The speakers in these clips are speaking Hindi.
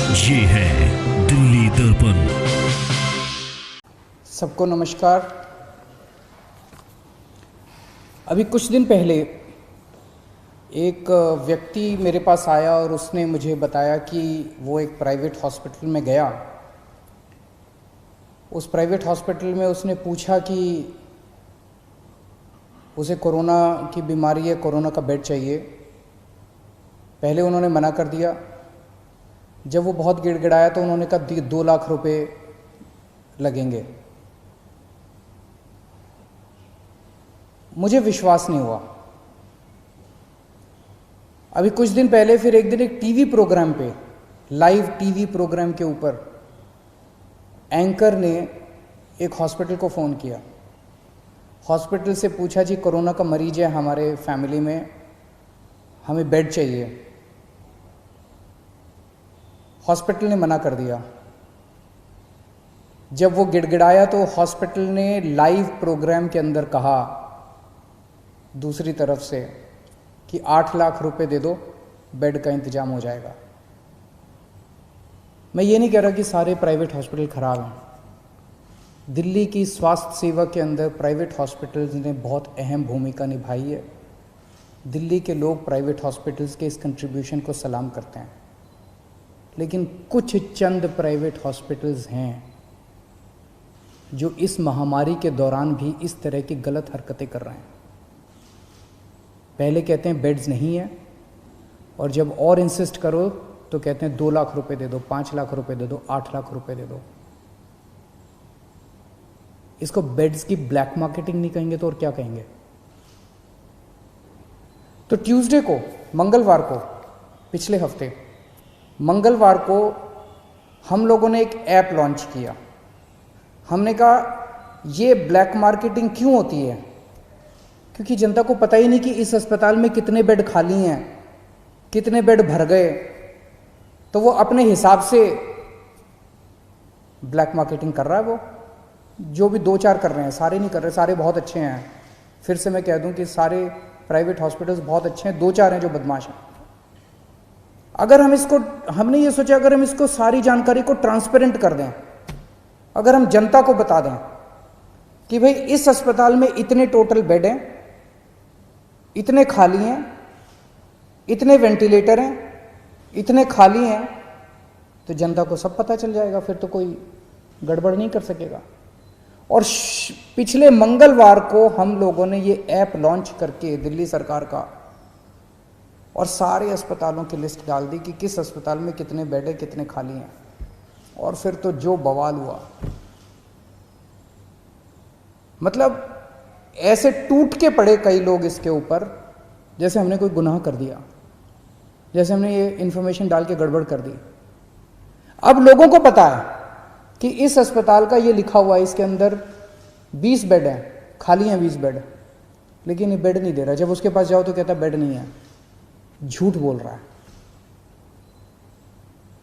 ये है दिल्ली दर्पण। सबको नमस्कार। अभी कुछ दिन पहले एक व्यक्ति मेरे पास आया और उसने मुझे बताया कि वो एक प्राइवेट हॉस्पिटल में गया। उस प्राइवेट हॉस्पिटल में उसने पूछा कि उसे कोरोना की बीमारी है, कोरोना का बेड चाहिए। पहले उन्होंने मना कर दिया। जब वो बहुत गिड़गिड़ाया तो उन्होंने कहा 2 लाख रुपए लगेंगे। मुझे विश्वास नहीं हुआ। अभी कुछ दिन पहले फिर एक दिन एक टीवी प्रोग्राम पे, लाइव टीवी प्रोग्राम के ऊपर एंकर ने एक हॉस्पिटल को फ़ोन किया। हॉस्पिटल से पूछा जी कोरोना का मरीज है हमारे फैमिली में, हमें बेड चाहिए। हॉस्पिटल ने मना कर दिया। जब वो गिड़गिड़ाया तो हॉस्पिटल ने लाइव प्रोग्राम के अंदर कहा दूसरी तरफ से कि 8 लाख रुपए दे दो, बेड का इंतजाम हो जाएगा। मैं ये नहीं कह रहा कि सारे प्राइवेट हॉस्पिटल खराब हैं। दिल्ली की स्वास्थ्य सेवा के अंदर प्राइवेट हॉस्पिटल्स ने बहुत अहम भूमिका निभाई है। दिल्ली के लोग प्राइवेट हॉस्पिटल्स के इस कंट्रीब्यूशन को सलाम करते हैं। लेकिन कुछ चंद प्राइवेट हॉस्पिटल्स हैं जो इस महामारी के दौरान भी इस तरह की गलत हरकतें कर रहे हैं। पहले कहते हैं बेड्स नहीं है, और जब और इंसिस्ट करो तो कहते हैं 2 लाख रुपए दे दो, 5 लाख रुपए दे दो, 8 लाख रुपए दे दो। इसको बेड्स की ब्लैक मार्केटिंग नहीं कहेंगे तो और क्या कहेंगे। तो ट्यूसडे को, मंगलवार को, पिछले हफ्ते मंगलवार को हम लोगों ने एक ऐप लॉन्च किया। हमने कहा ये ब्लैक मार्केटिंग क्यों होती है, क्योंकि जनता को पता ही नहीं कि इस अस्पताल में कितने बेड खाली हैं, कितने बेड भर गए। तो वो अपने हिसाब से ब्लैक मार्केटिंग कर रहा है। वो जो भी 2-4 कर रहे हैं, सारे नहीं कर रहे, सारे बहुत अच्छे हैं। फिर से मैं कह दूं कि सारे प्राइवेट हॉस्पिटल्स बहुत अच्छे हैं, 2-4 हैं जो बदमाश हैं। अगर हम इसको, हमने ये सोचा अगर हम इसको सारी जानकारी को ट्रांसपेरेंट कर दें, अगर हम जनता को बता दें कि भाई इस अस्पताल में इतने टोटल बेड हैं, इतने खाली हैं, इतने वेंटिलेटर हैं, इतने खाली हैं, तो जनता को सब पता चल जाएगा। फिर तो कोई गड़बड़ नहीं कर सकेगा। और पिछले मंगलवार को हम लोगों ने ये ऐप लॉन्च करके दिल्ली सरकार का, और सारे अस्पतालों की लिस्ट डाल दी कि किस अस्पताल में कितने बेड है, कितने खाली हैं। और फिर तो जो बवाल हुआ, मतलब ऐसे टूट के पड़े कई लोग इसके ऊपर, जैसे हमने कोई गुनाह कर दिया, जैसे हमने ये इन्फॉर्मेशन डाल के गड़बड़ कर दी। अब लोगों को पता है कि इस अस्पताल का ये लिखा हुआ है, इसके अंदर 20 बेड हैं, खाली हैं 20 बेड, लेकिन ये बेड नहीं दे रहा। जब उसके पास जाओ तो कहता बेड नहीं है, झूठ बोल रहा है।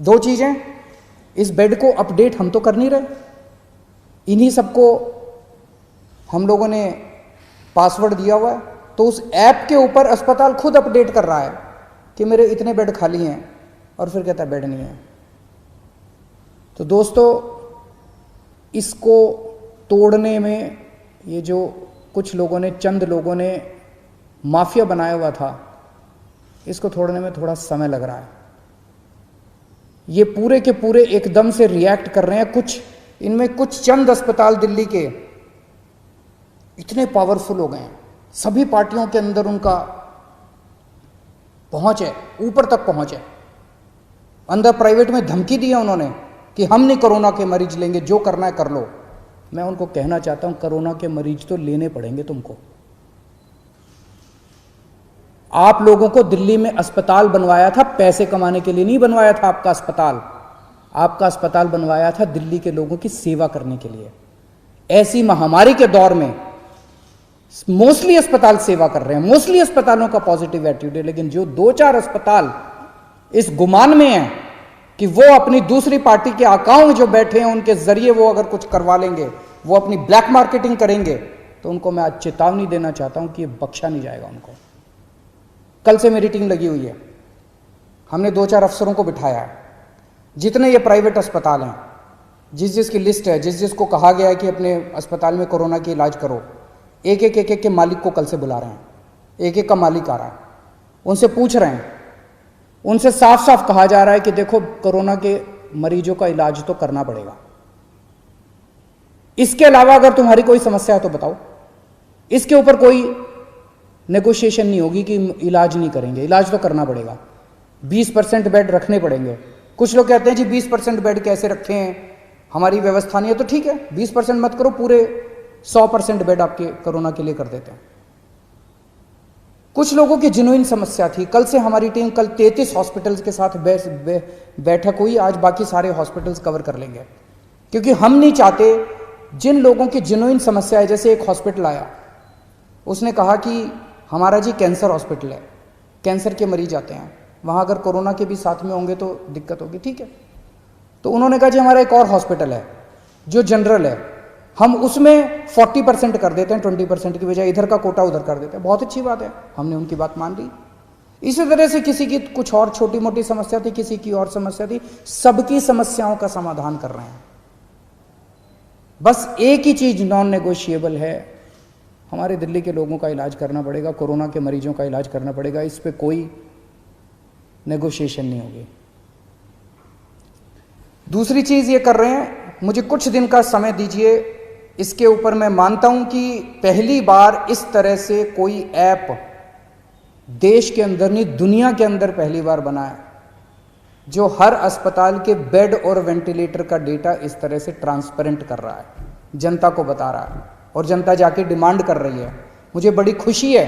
2 चीजें, इस बेड को अपडेट हम तो कर नहीं रहे, इन्हीं सबको हम लोगों ने पासवर्ड दिया हुआ है। तो उस ऐप के ऊपर अस्पताल खुद अपडेट कर रहा है कि मेरे इतने बेड खाली हैं, और फिर कहता है बेड नहीं है। तो दोस्तों, इसको तोड़ने में ये जो कुछ लोगों ने, चंद लोगों ने माफिया बनाया हुआ था, इसको तोड़ने में थोड़ा समय लग रहा है। ये पूरे के पूरे एकदम से रिएक्ट कर रहे हैं। इनमें कुछ चंद अस्पताल दिल्ली के इतने पावरफुल हो गए हैं, सभी पार्टियों के अंदर उनका पहुंच है, ऊपर तक पहुंच है। अंदर प्राइवेट में धमकी दी है उन्होंने कि हम नहीं कोरोना के मरीज लेंगे, जो करना है कर लो। मैं उनको कहना चाहता हूं, कोरोना के मरीज तो लेने पड़ेंगे तुमको। आप लोगों को दिल्ली में अस्पताल बनवाया था पैसे कमाने के लिए नहीं बनवाया था। आपका अस्पताल बनवाया था दिल्ली के लोगों की सेवा करने के लिए। ऐसी महामारी के दौर में मोस्टली अस्पताल सेवा कर रहे हैं, मोस्टली अस्पतालों का पॉजिटिव एटीट्यूड है। लेकिन जो 2-4 अस्पताल इस गुमान में हैं कि वो अपनी दूसरी पार्टी के अकाउंट जो बैठे हैं उनके जरिए वो अगर कुछ करवा लेंगे, वो अपनी ब्लैक मार्केटिंग करेंगे, तो उनको मैं आज चेतावनी देना चाहता हूं कि ये बख्शा नहीं जाएगा उनको। कल से मेरी टीम लगी हुई है, हमने 2-4 अफसरों को बिठाया है। जितने ये प्राइवेट अस्पताल हैं, जिस जिसकी लिस्ट है, जिस जिसको कहा गया है कि अपने अस्पताल में कोरोना की इलाज करो, एक एक के मालिक को कल से बुला रहे हैं, एक एक का मालिक आ रहा है, उनसे पूछ रहे हैं, उनसे साफ साफ कहा जा रहा है कि देखो कोरोना के मरीजों का इलाज तो करना पड़ेगा, इसके अलावा अगर तुम्हारी कोई समस्या है तो बताओ। इसके ऊपर कोई नेगोशिएशन नहीं होगी कि इलाज नहीं करेंगे, इलाज तो करना पड़ेगा। 20% बेड रखने पड़ेंगे। कुछ लोग कहते हैं जी 20% बेड कैसे रखे हैं, हमारी व्यवस्था नहीं है, तो ठीक है 20% मत करो, पूरे 100% बेड आपके कोरोना के लिए कर देते हैं। कुछ लोगों की जेन्युइन समस्या थी, कल से हमारी टीम कल 33 हॉस्पिटल्स के साथ बैठक हुई, आज बाकी सारे हॉस्पिटल्स कवर कर लेंगे, क्योंकि हम नहीं चाहते जिन लोगों की जेन्युइन समस्या है। जैसे एक हॉस्पिटल आया, उसने कहा कि हमारा जी कैंसर हॉस्पिटल है, कैंसर के मरीज आते हैं, वहाँ अगर कोरोना के भी साथ में होंगे तो दिक्कत होगी, ठीक है। तो उन्होंने कहा जी हमारा एक और हॉस्पिटल है जो जनरल है, हम उसमें 40% कर देते हैं, 20% की बजाय इधर का कोटा उधर कर देते हैं। बहुत अच्छी बात है, हमने उनकी बात मान ली। इसी तरह से किसी की कुछ और छोटी मोटी समस्या थी, किसी की और समस्या थी, सबकी समस्याओं का समाधान कर रहे हैं। बस एक ही चीज नॉन नेगोशिएबल है, हमारे दिल्ली के लोगों का इलाज करना पड़ेगा, कोरोना के मरीजों का इलाज करना पड़ेगा, इस पे कोई नेगोशिएशन नहीं होगी। दूसरी चीज ये कर रहे हैं, मुझे कुछ दिन का समय दीजिए, इसके ऊपर मैं मानता हूं कि पहली बार इस तरह से कोई ऐप देश के अंदर नहीं दुनिया के अंदर पहली बार बना है, जो हर अस्पताल के बेड और वेंटिलेटर का डेटा इस तरह से ट्रांसपेरेंट कर रहा है, जनता को बता रहा है, और जनता जाके डिमांड कर रही है। मुझे बड़ी खुशी है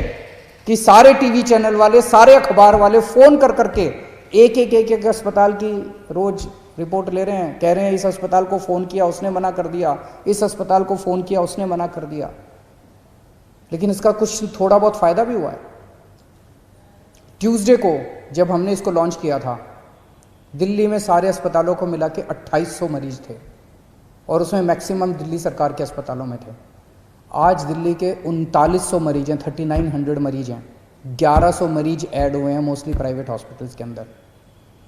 कि सारे टीवी चैनल वाले, सारे अखबार वाले फोन कर करके एक अस्पताल की रोज रिपोर्ट ले रहे हैं, कह रहे हैं इस अस्पताल को फोन किया उसने मना कर दिया, इस अस्पताल को फोन किया उसने मना कर दिया। लेकिन इसका कुछ थोड़ा बहुत फायदा भी हुआ है। ट्यूसडे को जब हमने इसको लॉन्च किया था, दिल्ली में सारे अस्पतालों को मिला के 2800 मरीज थे, और उसमें मैक्सिमम दिल्ली सरकार के अस्पतालों में थे। आज दिल्ली के 3900 मरीज हैं, 3900 मरीज हैं, 1100 मरीज ऐड हुए हैं मोस्टली प्राइवेट हॉस्पिटल्स के अंदर।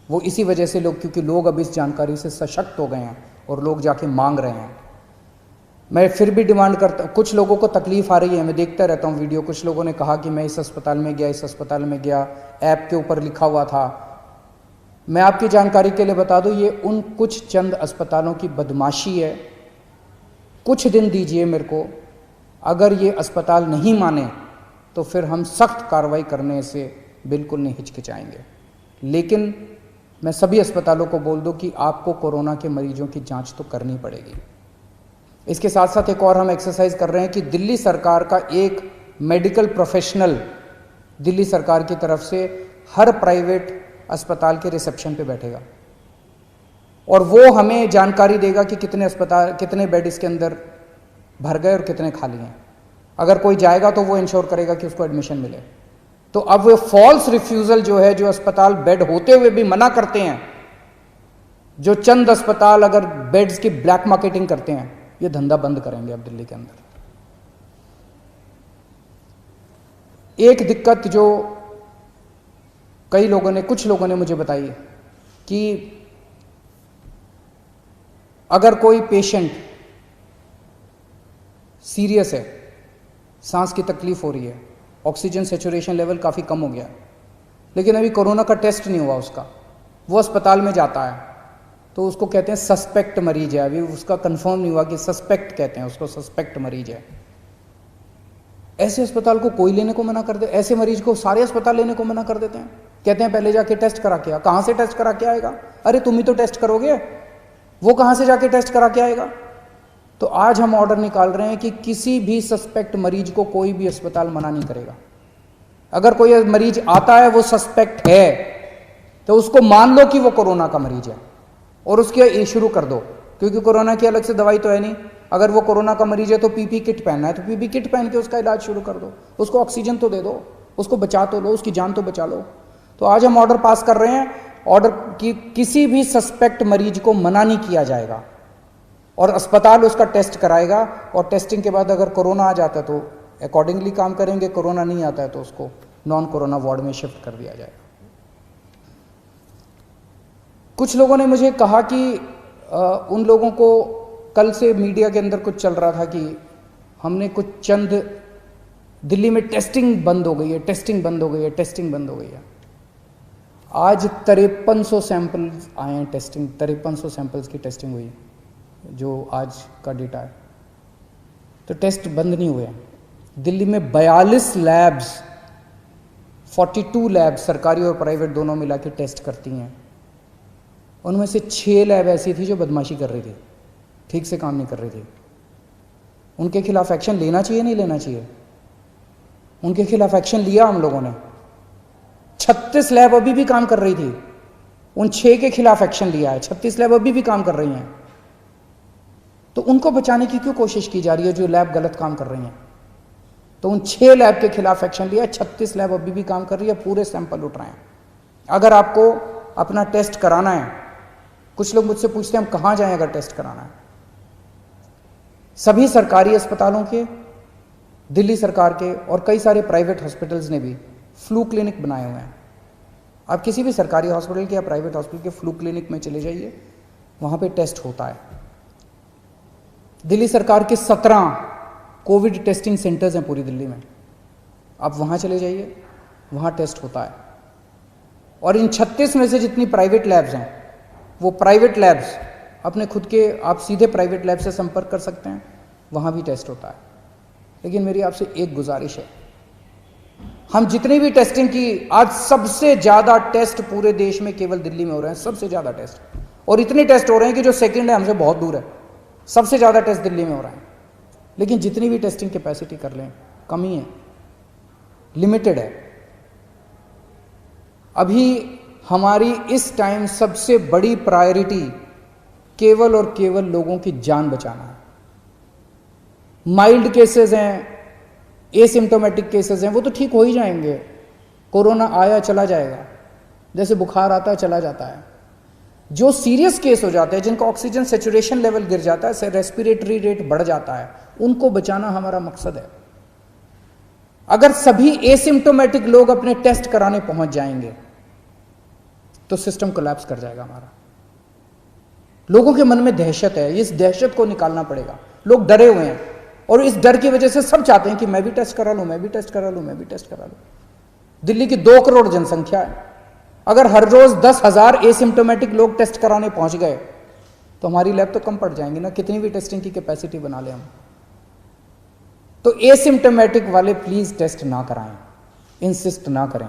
वो इसी वजह से लोग, क्योंकि लोग अब इस जानकारी से सशक्त हो गए हैं और लोग जाके मांग रहे हैं। मैं फिर भी डिमांड करता हूँ, कुछ लोगों को तकलीफ आ रही है, मैं देखता रहता हूँ वीडियो, कुछ लोगों ने कहा कि मैं इस अस्पताल में गया, इस अस्पताल में गया, ऐप के ऊपर लिखा हुआ था। मैं आपकी जानकारी के लिए बता दूं, ये उन कुछ चंद अस्पतालों की बदमाशी है। कुछ दिन दीजिए मेरे को, अगर ये अस्पताल नहीं माने तो फिर हम सख्त कार्रवाई करने से बिल्कुल नहीं हिचकिचाएंगे। लेकिन मैं सभी अस्पतालों को बोल दूं कि आपको कोरोना के मरीजों की जांच तो करनी पड़ेगी। इसके साथ साथ एक और हम एक्सरसाइज कर रहे हैं कि दिल्ली सरकार का एक मेडिकल प्रोफेशनल दिल्ली सरकार की तरफ से हर प्राइवेट अस्पताल के रिसेप्शन पे बैठेगा, और वो हमें जानकारी देगा कि कितने बेड इसके अंदर भर गए और कितने खाली हैं। अगर कोई जाएगा तो वो इंश्योर करेगा कि उसको एडमिशन मिले। तो अब वो फॉल्स रिफ्यूजल जो है, जो अस्पताल बेड होते हुए भी मना करते हैं, जो चंद अस्पताल अगर बेड्स की ब्लैक मार्केटिंग करते हैं, ये धंधा बंद करेंगे अब दिल्ली के अंदर। एक दिक्कत जो कुछ लोगों ने मुझे बताई कि अगर कोई पेशेंट सीरियस है, सांस की तकलीफ हो रही है, ऑक्सीजन सैचुरेशन लेवल काफ़ी कम हो गया, लेकिन अभी कोरोना का टेस्ट नहीं हुआ उसका, वो अस्पताल में जाता है तो उसको कहते हैं सस्पेक्ट मरीज है, अभी उसका कंफर्म नहीं हुआ कि सस्पेक्ट कहते हैं उसको, सस्पेक्ट मरीज है। ऐसे अस्पताल को कोई लेने को मना कर दे, ऐसे मरीज को सारे अस्पताल लेने को मना कर देते हैं, कहते हैं पहले जाके टेस्ट करा के आ। कहाँ से टेस्ट करा के आएगा? अरे तुम ही तो टेस्ट करोगे, वो कहाँ से जाके टेस्ट करा के आएगा? तो आज हम ऑर्डर निकाल रहे हैं कि किसी भी सस्पेक्ट मरीज को कोई भी अस्पताल मना नहीं करेगा। अगर कोई मरीज आता है वो सस्पेक्ट है तो उसको मान लो कि वो कोरोना का मरीज है और उसके शुरू कर दो, क्योंकि कोरोना की अलग से दवाई तो है नहीं। अगर वो कोरोना का मरीज है तो पीपी किट पहनना है तो पीपी किट पहन के उसका इलाज शुरू कर दो, उसको ऑक्सीजन तो दे दो, उसको बचा तो लो, उसकी जान तो बचा लो। तो आज हम ऑर्डर पास कर रहे हैं, ऑर्डर कि किसी भी सस्पेक्ट मरीज को मना नहीं किया जाएगा और अस्पताल उसका टेस्ट कराएगा, और टेस्टिंग के बाद अगर कोरोना आ जाता है तो अकॉर्डिंगली काम करेंगे, कोरोना नहीं आता है तो उसको नॉन कोरोना वार्ड में शिफ्ट कर दिया जाएगा। कुछ लोगों ने मुझे कहा कि उन लोगों को कल से मीडिया के अंदर कुछ चल रहा था कि हमने कुछ चंद दिल्ली में टेस्टिंग बंद हो गई है, टेस्टिंग बंद हो गई है, टेस्टिंग बंद हो गई है। आज 5300 सैंपल्स आए हैं टेस्टिंग, 5300 सैंपल्स की टेस्टिंग हुई जो आज का डेटा है। तो टेस्ट बंद नहीं हुए हैं। दिल्ली में 42 लैब्स, 42 लैब्स सरकारी और प्राइवेट दोनों मिला के टेस्ट करती हैं। उनमें से 6 लैब ऐसी थी जो बदमाशी कर रही थी, ठीक से काम नहीं कर रही थी। उनके खिलाफ एक्शन लेना चाहिए, नहीं लेना चाहिए? उनके खिलाफ एक्शन लिया हम लोगों ने। 36 लैब अभी भी काम कर रही थी, उन 6 के खिलाफ एक्शन लिया है। 36 लैब अभी भी काम कर रही हैं। तो उनको बचाने की क्यों कोशिश की जा रही है जो लैब गलत काम कर रही हैं? तो उन 6 लैब के खिलाफ एक्शन लिया है, 36 लैब अभी भी काम कर रही है, पूरे सैंपल उठ रहे हैं। अगर आपको अपना टेस्ट कराना है, कुछ लोग मुझसे पूछते हैं हम कहाँ जाएं अगर टेस्ट कराना है। सभी सरकारी अस्पतालों के, दिल्ली सरकार के और कई सारे प्राइवेट हॉस्पिटल्स ने भी फ्लू क्लिनिक बनाए हुए हैं। आप किसी भी सरकारी हॉस्पिटल के या प्राइवेट हॉस्पिटल के फ्लू क्लिनिक में चले जाइए, वहाँ पे टेस्ट होता है। दिल्ली सरकार के 17 कोविड टेस्टिंग सेंटर्स हैं पूरी दिल्ली में, आप वहाँ चले जाइए, वहाँ टेस्ट होता है। और इन 36 में से जितनी प्राइवेट लैब्स हैं, वो प्राइवेट लैब्स अपने खुद के, आप सीधे प्राइवेट लैब से संपर्क कर सकते हैं, वहाँ भी टेस्ट होता है। लेकिन मेरी आपसे एक गुजारिश है, हम जितनी भी टेस्टिंग की, आज सबसे ज़्यादा टेस्ट पूरे देश में केवल दिल्ली में हो रहे हैं, सबसे ज़्यादा टेस्ट। और इतने टेस्ट हो रहे हैं कि जो सेकंड है हमसे बहुत दूर है। सबसे ज़्यादा टेस्ट दिल्ली में हो रहा है। लेकिन जितनी भी टेस्टिंग कैपेसिटी कर लें, कमी है, लिमिटेड है। अभी हमारी इस टाइम सबसे बड़ी प्रायोरिटी केवल और केवल लोगों की जान बचाना है। माइल्ड केसेस हैं, एसिम्टोमेटिक केसेस हैं, वो तो ठीक हो ही जाएंगे। कोरोना आया चला जाएगा, जैसे बुखार आता है चला जाता है। जो सीरियस केस हो जाते हैं, जिनका ऑक्सीजन सैचुरेशन लेवल गिर जाता है, रेस्पिरेटरी रेट बढ़ जाता है, उनको बचाना हमारा मकसद है। अगर सभी एसिम्टोमेटिक लोग अपने टेस्ट कराने पहुंच जाएंगे तो सिस्टम कोलैप्स कर जाएगा हमारा। लोगों के मन में दहशत है, इस दहशत को निकालना पड़ेगा। लोग डरे हुए हैं और इस डर की वजह से सब चाहते हैं कि मैं भी टेस्ट करा लूं, मैं भी टेस्ट करा लूं, मैं भी टेस्ट करा लूं। दिल्ली की 2 करोड़ जनसंख्या है। अगर हर रोज 10,000 एसिम्टोमेटिक लोग टेस्ट कराने पहुंच गए तो हमारी लैब तो कम पड़ जाएंगी ना, कितनी भी टेस्टिंग की कैपेसिटी बना ले हम। तो एसिम्टोमेटिक वाले प्लीज टेस्ट ना कराएं, इंसिस्ट ना करें।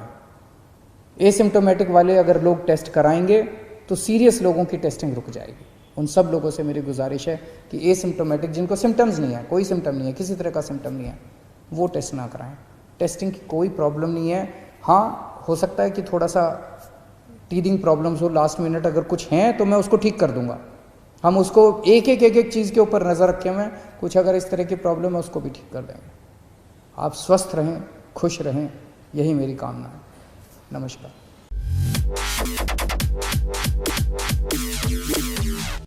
एसिम्टोमेटिक वाले अगर लोग टेस्ट कराएंगे तो सीरियस लोगों की टेस्टिंग रुक जाएगी। उन सब लोगों से मेरी गुजारिश है कि एसिम्टोमेटिक, जिनको सिम्टम्स नहीं है, कोई सिम्टम नहीं है, किसी तरह का सिम्टम नहीं है, वो टेस्ट ना कराएं। टेस्टिंग की कोई प्रॉब्लम नहीं है। हाँ, हो सकता है कि थोड़ा सा टीदिंग प्रॉब्लम्स हो, लास्ट मिनट अगर कुछ हैं तो मैं उसको ठीक कर दूंगा। हम उसको एक एक चीज़ के ऊपर नज़र रखे हुए हैं, कुछ अगर इस तरह की प्रॉब्लम है उसको भी ठीक कर देंगे। आप स्वस्थ रहें, खुश रहें, यही मेरी कामना है। नमस्कार।